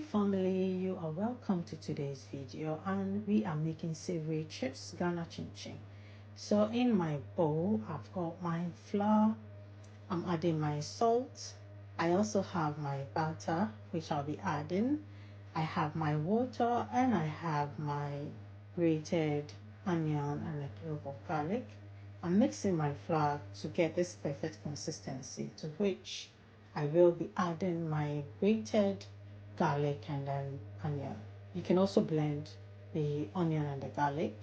family, you are welcome to today's video, and we are making savory chips Ghana chin chin. So in my bowl I've got my flour, I'm adding my salt, I also have my butter which I'll be adding, I have my water, and I have my grated onion and a clove of garlic. I'm mixing my flour to get this perfect consistency, to which I will be adding my grated garlic and then onion. You can also blend the onion and the garlic.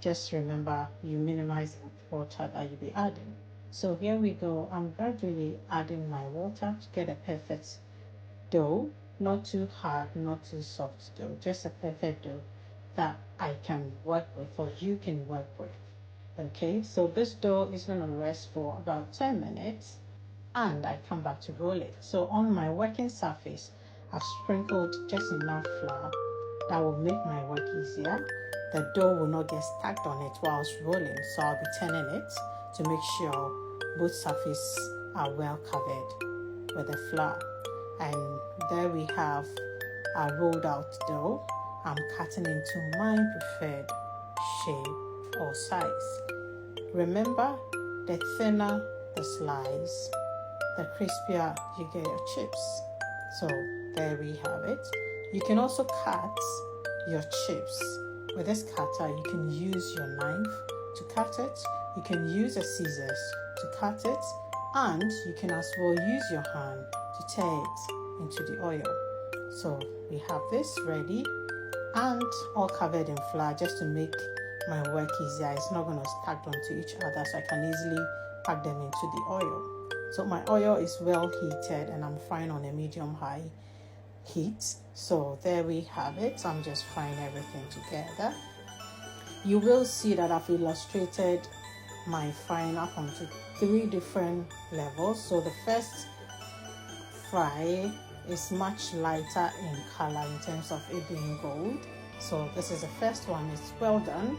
Just remember, you minimize the water that you'll be adding. So here we go. I'm gradually adding my water to get a perfect dough, not too hard, not too soft dough, just a perfect dough that I can work with, or you can work with. Okay, so this dough is going to rest for about 10 minutes and I come back to roll it. So on my working surface, I've sprinkled just enough flour that will make my work easier. The dough will not get stuck on it whilst rolling, so I'll be turning it to make sure both surfaces are well covered with the flour. And there we have our rolled out dough. I'm cutting into my preferred shape or size. Remember, the thinner the slice, the crispier you get your chips. So there we have it. You can also cut your chips with this cutter. You can use your knife to cut it, you can use a scissors to cut it, and you can as well use your hand to tear it into the oil. So we have this ready and all covered in flour, just to make my work easier. It's not going to stack onto each other, so I can easily pack them into the oil. So my oil is well heated and I'm frying on a medium-high heat. So there we have it. I'm just frying everything together. You will see that I've illustrated my frying up onto 3 different levels. So the first fry is much lighter in color in terms of it being gold. So this is the first one, it's well done.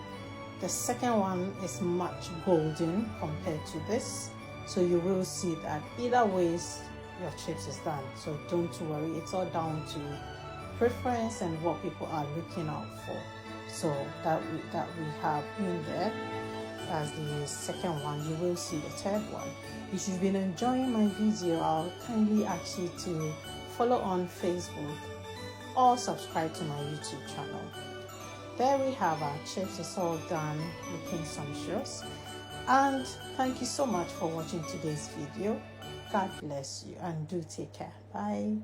The second one is much golden compared to this. So you will see that either ways your chips is done. So don't worry, it's all down to preference and what people are looking out for. So that we have in there as the second one. You will see the third one. If you've been enjoying my video, I'll kindly ask you to follow on Facebook or subscribe to my YouTube channel. There we have our chips. It's all done, looking sumptuous. And thank you so much for watching today's video. God bless you and do take care. Bye.